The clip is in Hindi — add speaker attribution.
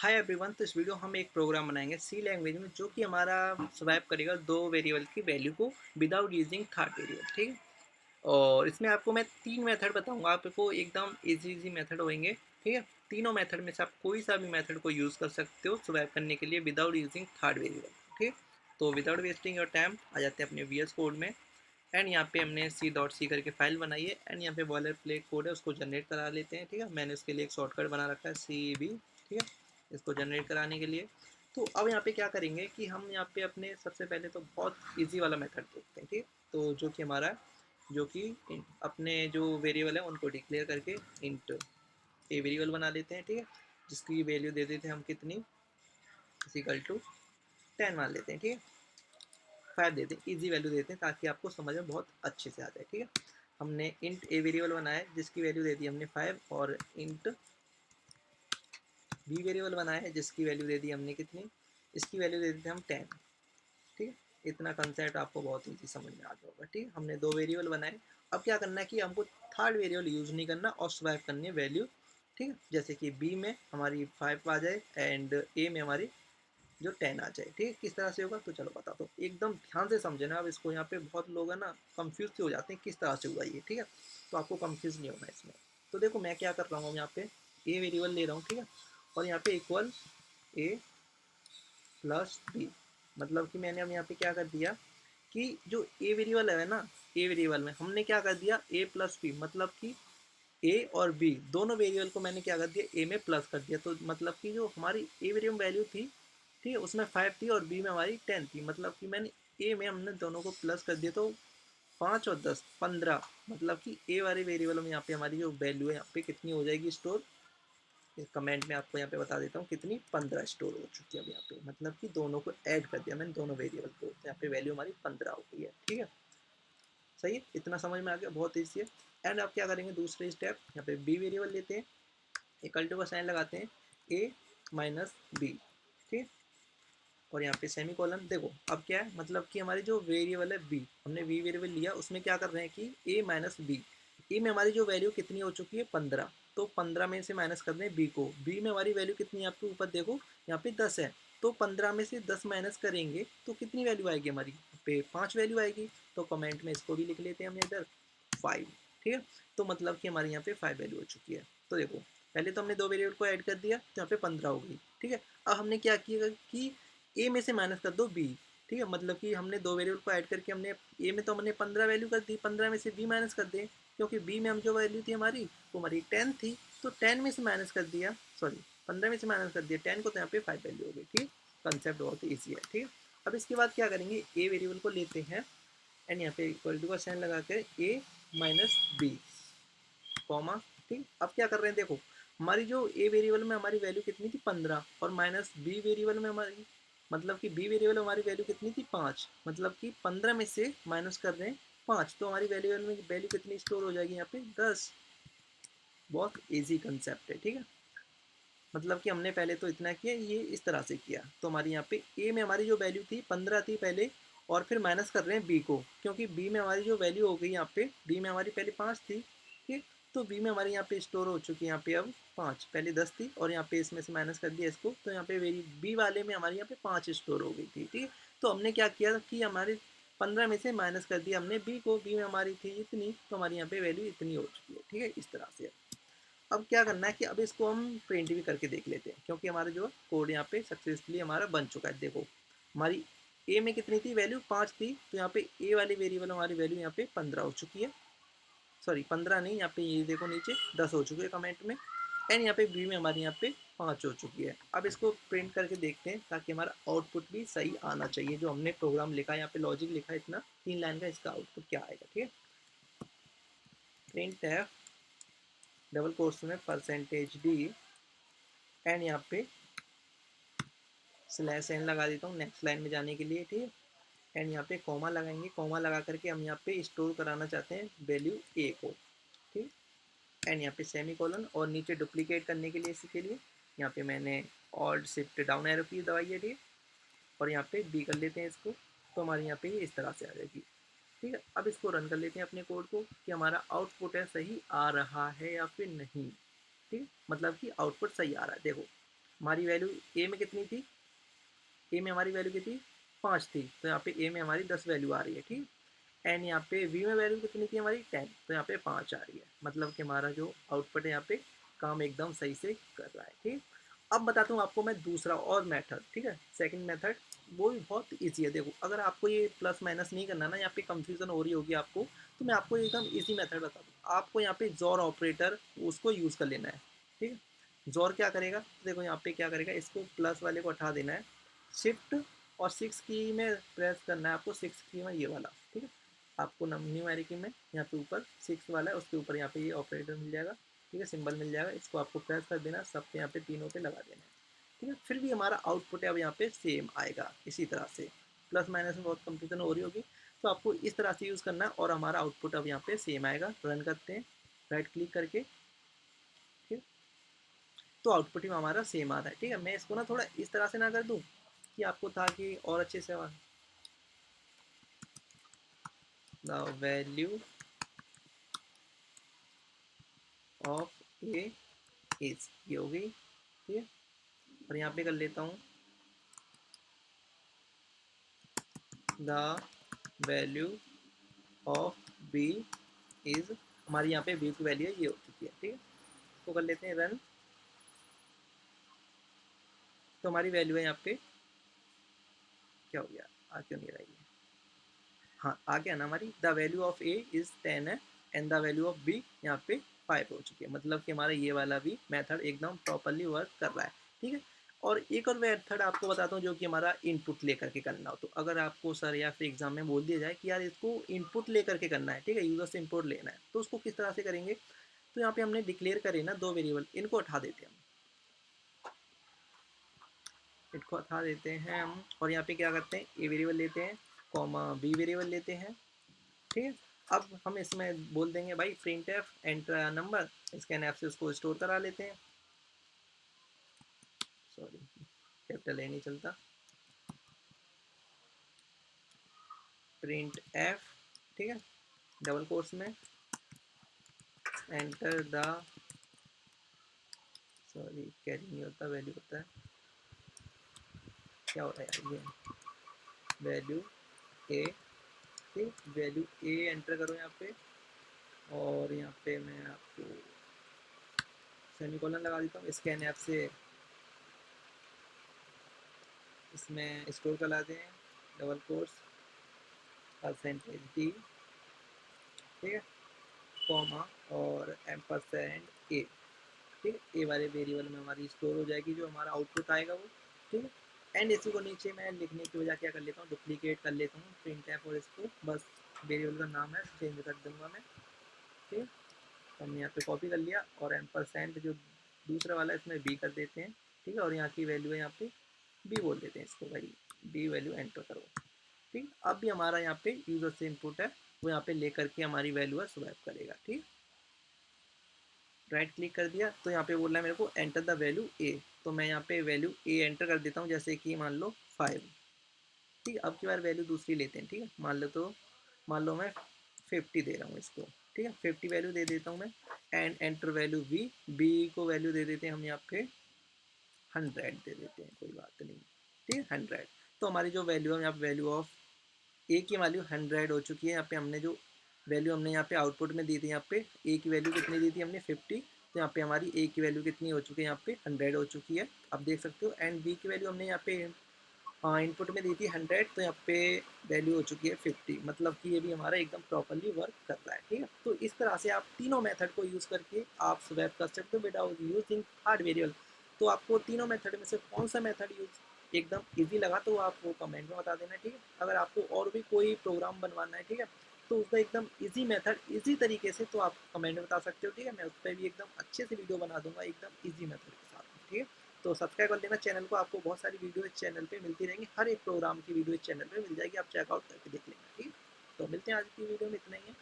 Speaker 1: Hi everyone. तो इस वीडियो हम एक प्रोग्राम बनाएंगे सी लैंग्वेज में जो कि हमारा स्वैप करेगा दो वेरिएबल की वैल्यू को विदाउट यूजिंग थर्ड वेरिएबल। ठीक है। और इसमें आपको मैं तीन मेथड बताऊंगा, आपको एकदम इजी इजी मेथड होंगे। ठीक है। तीनों मेथड में से आप कोई सा भी मेथड को यूज़ कर सकते हो स्वैप करने के लिए विदाउट यूजिंग थर्ड वेरिएबल। ठीक है। तो विदाउट वेस्टिंग योर टाइम आ जाते हैं अपने वीएस कोड में। एंड यहाँ पे हमने C.C करके फाइल बनाई है एंड यहाँ पे बॉयलर प्लेट कोड है, उसको जनरेट करा लेते हैं। ठीक है। मैंने उसके लिए एक शॉर्टकट बना रखा है CB। ठीक है। इसको जनरेट कराने के लिए तो अब यहाँ पे क्या करेंगे कि हम यहाँ पे अपने सबसे पहले तो बहुत इजी वाला मेथड देखते हैं। ठीक है। तो जो कि हमारा जो कि अपने जो वेरिएबल है उनको डिक्लेयर करके इंट ए वेरिएबल बना लेते हैं। ठीक है। जिसकी वैल्यू दे देते हैं हम कितनी, इक्वल टू 10 मान लेते हैं। ठीक है। 5 देते हैं, ईजी वैल्यू देते हैं ताकि आपको समझ में बहुत अच्छे से आ जाए। ठीक है। हमने इंट ए वेरिएबल बनाया है जिसकी वैल्यू दे दी हमने 5 और इंट बी वेरिएबल बनाया है जिसकी वैल्यू दे दी हमने कितनी, इसकी वैल्यू दे देते हैं हम 10। ठीक है। इतना कंसेप्ट आपको बहुत ईजी समझ में आ गया होगा। ठीक है। हमने दो वेरिएबल बनाए। अब क्या करना है कि हमको थर्ड वेरिएबल यूज़ नहीं करना और स्वैप करनी है वैल्यू। ठीक है। जैसे कि बी में हमारी 5 आ जाए एंड ए में हमारी जो 10 आ जाए। ठीक है। किस तरह से होगा तो चलो बताता हूँ, एकदम ध्यान से समझे ना। अब इसको यहाँ पे बहुत लोग है ना कंफ्यूज हो जाते हैं किस तरह से हुआ ये। ठीक है। तो आपको कंफ्यूज नहीं होना इसमें। तो देखो मैं क्या कर रहा हूँ, यहाँ पे ए वेरिएबल ले रहा हूँ। ठीक है। और यहाँ पे इक्वल ए प्लस बी, मतलब कि मैंने अब यहाँ पे क्या कर दिया कि जो ए वेरिएबल है ना, ए वेरिएबल में हमने क्या कर दिया ए प्लस बी, मतलब कि ए और बी दोनों वेरिएबल को मैंने क्या कर दिया ए में प्लस कर दिया। तो मतलब कि जो हमारी ए वेरिएबल वैल्यू थी, ठीक है, उसमें 5 थी और बी में हमारी 10 थी। मतलब कि मैंने ए में हमने दोनों को प्लस कर दिया तो 5 और 10 15, मतलब कि ए वाले वेरिएबल में यहाँ पे हमारी जो वैल्यू है यहाँ पे कितनी हो जाएगी स्टोर, कमेंट में आपको यहाँ पे बता देता हूँ कितनी, 15 स्टोर हो चुकी है अब यहाँ पे। मतलब कि दोनों को ऐड कर दिया मैंने, दोनों वेरिएबल को, तो यहाँ पे वैल्यू हमारी 15 हो गई है। ठीक है। सही है, इतना समझ में आ गया, बहुत ईजी है। एंड आप क्या करेंगे, दूसरे स्टेप यहाँ पे बी वेरिएबल लेते हैं, इक्वल टू का साइन लगाते हैं ए माइनस बी। ठीक। और यहाँ पे सेमी कॉलन। देखो अब क्या है, मतलब कि हमारी जो वेरिएबल है बी, हमने बी वेरिएबल लिया, उसमें क्या कर रहे हैं कि ए माइनस बी। ए में हमारी जो वैल्यू कितनी हो चुकी है 15, तो 15 में से माइनस कर रहे हैं बी को। बी में हमारी वैल्यू कितनी है आपके ऊपर देखो, यहाँ पे 10 है। तो 15 में से 10 माइनस करेंगे तो कितनी वैल्यू आएगी हमारी, पे 5 वैल्यू आएगी। तो कमेंट में इसको भी लिख लेते हैं हमने इधर 5। ठीक है। तो मतलब कि हमारे यहाँ पे 5 वैल्यू हो चुकी है। तो देखो पहले तो हमने दो वेरिएबल को ऐड कर दिया तो यहाँ पे 15 हो गई। ठीक है। अब हमने क्या किया कि ए में से माइनस कर दो बी। ठीक है। मतलब कि हमने दो वेरिएबल को ऐड करके हमने ए में तो हमने 15 वैल्यू कर दी, 15 में से बी माइनस कर दें, क्योंकि बी में हम जो वैल्यू थी हमारी वो हमारी 10 थी। तो 10 में से माइनस कर दिया, सॉरी 15 में से माइनस कर दिया 10 को, तो यहाँ पे 5 वैल्यू हो गई। ठीक। कंसेप्ट बहुत ही ईजी है। ठीक है। अब इसके बाद क्या करेंगे, ए वेरिएबल को लेते हैं एंड यहाँ पे इक्वल टू का साइन लगा कर ए माइनस बी कॉमा। ठीक। अब क्या कर रहे हैं देखो, हमारी जो ए वेरिएबल में हमारी वैल्यू कितनी थी 15, और माइनस बी वेरिएबल में हमारी, मतलब कि बी वेरिएबल में हमारी वैल्यू कितनी थी 5, मतलब कि 15 में से माइनस कर रहे हैं 5, तो हमारी वेरिएबल में वैल्यू कितनी स्टोर हो जाएगी यहाँ पे 10। बहुत इजी कंसेप्ट है। ठीक है। मतलब कि हमने पहले तो इतना किया, ये इस तरह से किया। तो हमारी यहाँ पे ए में हमारी जो वैल्यू थी 15 थी पहले, और फिर माइनस कर रहे हैं बी को, क्योंकि बी में हमारी जो वैल्यू हो गई यहाँ पे, बी में हमारी पहले 5 थी। ठीक। तो बी में हमारी यहाँ पे स्टोर हो चुकी है यहाँ पे अब 5, पहले 10 थी और यहाँ पे इसमें से माइनस कर दिया इसको, तो यहाँ पे बी वाले में हमारी यहाँ पे 5 स्टोर हो गई थी। ठीक है। तो हमने क्या किया कि हमारे 15 में से माइनस कर दिया हमने बी को, बी में हमारी थी इतनी, तो हमारी यहाँ पे वैल्यू इतनी हो चुकी है। ठीक है। इस तरह से अब क्या करना है कि अब इसको हम प्रिंट भी करके देख लेते हैं, क्योंकि हमारा जो कोड यहाँ पे सक्सेसफुली हमारा बन चुका है। देखो हमारी ए में कितनी थी वैल्यू 5 थी, तो यहाँ पे ए वाली वेरिएबल हमारी वैल्यू यहाँ पे 15 हो चुकी है। सॉरी 15 नहीं, यहाँ पे ये देखो नीचे 10 हो चुकी है कमेंट में। एंड यहाँ पे बी में हमारी यहाँ पे 5 हो चुकी है। अब इसको प्रिंट करके देखते हैं ताकि हमारा आउटपुट भी सही आना चाहिए। जो हमने प्रोग्राम लिखा है यहाँ पे, लॉजिक लिखा है इतना 3 लाइन का, इसका आउटपुट क्या आएगा। ठीक है। प्रिंट है डबल कोर्स में परसेंटेज डी एंड यहाँ पे स्लैश एन लगा देता हूँ नेक्स्ट लाइन में जाने के लिए। ठीक है। एंड यहाँ पे कॉमा लगाएंगे, कॉमा लगा करके हम यहाँ पे स्टोर कराना चाहते हैं वैल्यू ए को। ठीक। एंड यहाँ पे सेमी कॉलन, और नीचे डुप्लीकेट करने के लिए इसी के लिए यहाँ पे मैंने ऑल्ट शिफ्ट डाउन एरो की दबाई है। ठीक है। और यहाँ पे बी कर लेते हैं इसको, तो हमारे यहाँ पे ये इस तरह से आ जाएगी। ठीक है। अब इसको रन कर लेते हैं अपने कोड को कि हमारा आउटपुट है सही आ रहा है या फिर नहीं। ठीक। मतलब कि आउटपुट सही आ रहा है। देखो हमारी वैल्यू ए में कितनी थी, ए में हमारी वैल्यू कितनी 5 थी, तो यहाँ पे ए में हमारी 10 वैल्यू आ रही है, ठीक। एंड यहाँ पे वी में वैल्यू कितनी थी हमारी 10, तो यहाँ पे 5 आ रही है, मतलब कि हमारा जो आउटपुट है यहाँ पे काम एकदम सही से कर रहा है, ठीक। अब बताता हूँ आपको मैं दूसरा और मेथड, ठीक है, सेकंड मेथड, वो भी बहुत ईजी है। देखो अगर आपको ये प्लस माइनस नहीं करना ना, यहाँ पे कंफ्यूजन हो रही होगी आपको, तो मैं आपको एकदम ईजी मेथड बता दूँ। आपको यहाँ पे जोर ऑपरेटर उसको यूज़ कर लेना है, ठीक है। जोर क्या करेगा, देखो यहाँ पे क्या करेगा, इसको प्लस वाले को हटा देना है, शिफ्ट और 6 की में प्रेस करना है आपको, 6 की में ये वाला, ठीक है। आपको न्यूमेरिक में यहाँ पे ऊपर 6 वाला है, उसके ऊपर यहाँ पे ये ऑपरेटर मिल जाएगा, ठीक है, सिंबल मिल जाएगा, इसको आपको प्रेस कर देना, सब पे यहाँ पे तीनों पे लगा देना है, ठीक है। फिर भी हमारा आउटपुट है अब यहाँ पे सेम आएगा इसी तरह से। प्लस माइनस में बहुत कंफ्यूजन हो रही होगी, तो आपको इस तरह से यूज़ करना है और हमारा आउटपुट अब यहाँ पे सेम आएगा। रन करते हैं राइट क्लिक करके, ठीक, तो आउटपुट भी हमारा सेम आ रहा है, ठीक है। मैं इसको ना थोड़ा इस तरह से ना कर दूँ कि आपको था कि और अच्छे से the value of A is, ये हो गई, ठीक है। और यहाँ पे कर लेता हूँ the value of B is, हमारी यहाँ पे बी की वैल्यू है, ये हो चुकी है, ठीक है। इसको कर लेते हैं रन, तो हमारी वैल्यू है यहाँ पे, क्या हो गया, आ क्यों नहीं रही है, हाँ आ गया ना, हमारी the value of A is 10 है and the value of B यहाँ पे 5 हो चुकी है, मतलब कि हमारा ये वाला भी मेथड एकदम प्रॉपरली वर्क कर रहा है, ठीक है। और एक और मेथड आपको बताता हूँ जो कि हमारा इनपुट लेकर के करना हो, तो अगर आपको सर या फिर एग्जाम में बोल दिया जाए कि यार इसको इनपुट लेकर के करना है, ठीक है, यूजर से इनपुट लेना है, तो उसको किस तरह से करेंगे। तो यहाँ पे हमने डिक्लेयर करे ना 2 वेरिएबल, इनको उठा देते हैं हम, इनको हटा देते हैं हम, और यहाँ पे क्या करते हैं, ए वेरिएबल लेते हैं, कॉमा बी वेरिएबल लेते हैं, ठीक है। अब हम इसमें बोल देंगे भाई print F enter number, scan F से उसको स्टोर करा लेते हैं, सॉरी कैपिटल ए नहीं चलता, प्रिंट एफ, ठीक है, डबल कोर्स में एंटर द, सॉरी कैरी नहीं होता, वैल्यू होता है, क्या हो रहा है यार ये, वैल्यू ए, ठीक, वैल्यू ए एंटर करो यहाँ पे, और यहाँ पे मैं आपको सेमीकोलन लगा देता हूँ, स्कैन ऐप से इसमें स्टोर करा दें, डबल कोर्स परसेंटेज डी, ठीक है, कॉमा और एम्परसेंड ए, ठीक है, ए वाले वेरिएबल में हमारी स्टोर हो जाएगी जो हमारा आउटपुट आएगा वो, ठीक है। एंड इसी को नीचे मैं लिखने की वजह क्या कर लेता हूँ, डुप्लीकेट कर लेता हूँ प्रिंट ऐप, और इसको बस वेरिएबल का नाम है चेंज कर दूंगा मैं, ठीक है। तो हमने यहाँ पे कॉपी कर लिया, और एम्परसेंड जो दूसरा वाला है इसमें बी कर देते हैं, ठीक है, और यहाँ की वैल्यू है यहाँ पे बी बोल देते हैं इसको, भाई बी वैल्यू एंटर करो, ठीक। अब भी हमारा यहाँ पे यूजर से इनपुट है, वो यहाँ पे लेकर के हमारी वैल्यू है स्वैप करेगा, ठीक। राइट क्लिक कर दिया, तो यहाँ पे बोल रहा है मेरे को एंटर द वैल्यू ए, तो मैं यहाँ पे वैल्यू ए एंटर कर देता हूँ, जैसे कि मान लो 5, ठीक। अब की बार वैल्यू दूसरी लेते हैं, ठीक है, मान लो मैं 50 दे रहा हूँ इसको, ठीक है, 50 वैल्यू दे देता हूँ मैं, and enter value B, B को वैल्यू दे देते हैं हम यहाँ पे 100 दे देते हैं, कोई बात नहीं, ठीक है, 100। तो हमारी जो वैल्यू है यहाँ पे वैल्यू ऑफ ए की वैल्यू 100 हो चुकी है, यहाँ पे हमने जो वैल्यू हमने यहाँ पे आउटपुट में दी थी, यहाँ पे ए की वैल्यू कितनी दी थी हमने 50, तो यहाँ पे हमारी ए की वैल्यू कितनी हो चुकी है, यहाँ पे 100 हो चुकी है, आप देख सकते हो। एंड बी की वैल्यू हमने यहाँ पे इनपुट में दी थी 100, तो यहाँ पे वैल्यू हो चुकी है 50, मतलब कि ये भी हमारा एकदम प्रॉपरली वर्क कर रहा है, ठीक है। तो इस तरह से आप तीनों मेथड को यूज़ करके आप स्वैप कर सकते हो विदाउट यूजिंग हार्ड वेरिएबल। तो आपको तीनों मेथड में से कौन सा मेथड यूज एकदम इजी लगा, तो आप वो कमेंट में बता देना, ठीक है। अगर आपको और भी कोई प्रोग्राम बनवाना है, ठीक है, तो उसका एकदम इजी मेथड इजी तरीके से, तो आप कमेंट में बता सकते हो, ठीक है। मैं उस पर भी एकदम अच्छे से वीडियो बना दूंगा एकदम इजी मेथड के साथ, ठीक है। तो सब्सक्राइब कर लेना चैनल को, आपको बहुत सारी वीडियो इस चैनल पे मिलती रहेंगी, हर एक प्रोग्राम की वीडियो इस चैनल पे मिल जाएगी, आप चेकआउट करके देख लेना, ठीक है। तो मिलते हैं आज की वीडियो में, इतना ही है।